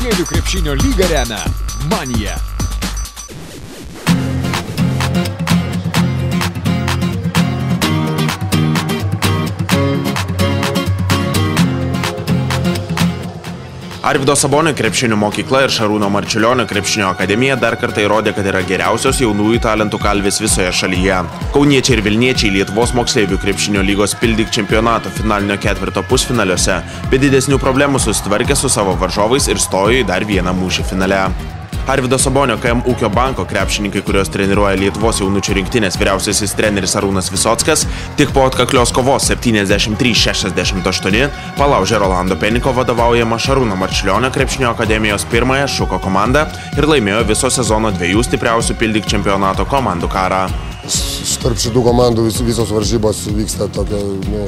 Moksleivių krepšinio lygą remia Manija. Arvydo Sabonio krepšinio mokykla ir Šarūno Marčiulionio krepšinio akademija dar kartą įrodė, kad yra geriausios jaunųjų talentų kalvės visoje šalyje. Kauniečiai ir Vilniečiai Lietuvos moksleivių krepšinio lygos Pildyk čempionato finalinio ketvirto pusfinaliuose be didesnių problemų susitvarkė su savo varžovais ir stojo į dar vieną mūšį finale. Arvydo Sabonio KM Ūkio banko krepšininkai, kurios treniruoja Lietuvos jaunučių rinktinės vyriausiasis treneris Arūnas Visockas, tik po atkaklios kovos 73-68 palaužė Rolando Peniko vadovaujamą Šarūno Marčiulionio krepšinio akademijos pirmąją Šuko komandą ir laimėjo viso sezono dviejų stipriausių Pildyk čempionato komandų karą. Tarp šitų komandų visos varžybos vyksta tokia,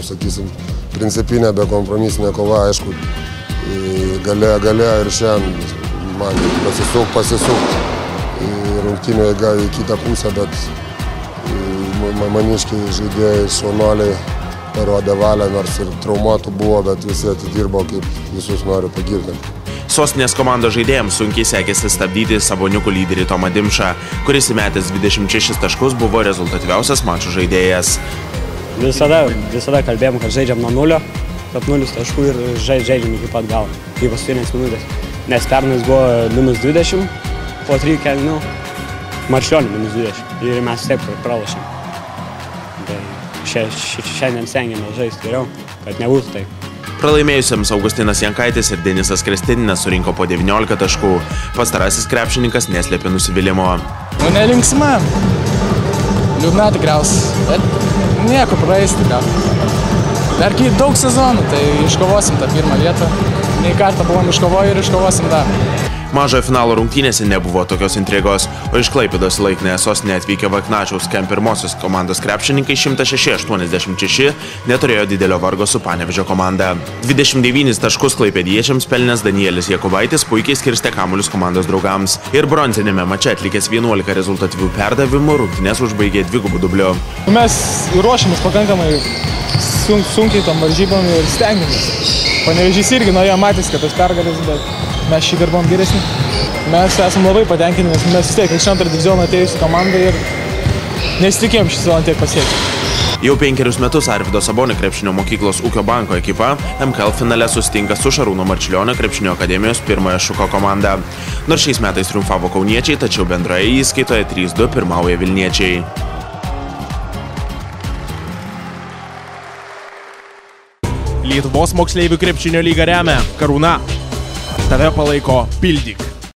sakysim, principinė, bekompromisinė kova, aišku, gale ir šiandien. Man pasisukt rungtynių eiga į kitą pusę, bet maniškiai žaidėjai šaunuoliai parodė valią, nors ir traumuotų buvo, bet visi atidirbo, kaip visus noriu pagirti. Sostinės komandos žaidėjams sunkiai sekėsi stabdyti Saboniukų lyderį Tomą Dimšą, kuris įmetęs 26 taškus buvo rezultatyviausias mačo žaidėjas. Visada kalbėjom, kad žaidžiam nuo nulio, kad 0 taškų ir žaidžiam iki pat galo, iki paskutinės minutės. Nes pernais buvo -20, po 3 kelnių Marčiulionio -20 ir mes taip pralošėm. Šiandien stengiamės žaisti geriau, kad nebūtų taip. Pralaimėjusiems Augustinas Jankaitis ir Denisas Krestininas surinko po 19 taškų. Pastarasis krepšininkas neslėpė nusivylimo. Nelinksma, liūdna tikriausiai, bet nieko praeis tikriausiai. Dar daug sezonų, tai iškovosim tą pirmą vietą. Nei kartą buvom iškovoję ir iškovosim dar. Mažojo finalo rungtynėse nebuvo tokios intrigos, o iš Klaipėdos į laikinąją sostinę atvykę Vaknačiaus KM pirmosios komandos krepšininkai 106-86 neturėjo didelio vargo su Panevėžio komanda. 29 taškus klaipėdiečiams pelnęs Danielis Jakubaitis puikiai skirstė kamuolius komandos draugams ir bronzinėme mače atlikęs 11 rezultatyvių perdavimų rungtynės užbaigė dvigubų dubliu. Mes ruošiamės pakankamai sunkiai tom varžybom ir stengiamės. Panevėžys irgi norėjo matys, kad tas pergalės, bet mes šį darbom geresni. Mes esame labai patenkinti, nes mes vis tiek iš antrą divizioną atėjusi komanda ir nesitikėjom šį sezoną tiek pasiekti. Jau 5 metus Arvydo Sabonio krepšinio mokyklos Ūkio banko ekipa MKL finale susitinka su Šarūno Marčiulionio krepšinio akademijos pirmąją Šuko komandą. Nors šiais metais triumfavo kauniečiai, tačiau bendroje įskaitoje 3-2 pirmauja Vilniečiai. Lietuvos moksleivių krepšinio lygą remia Karūna. Tave palaiko Pildyk.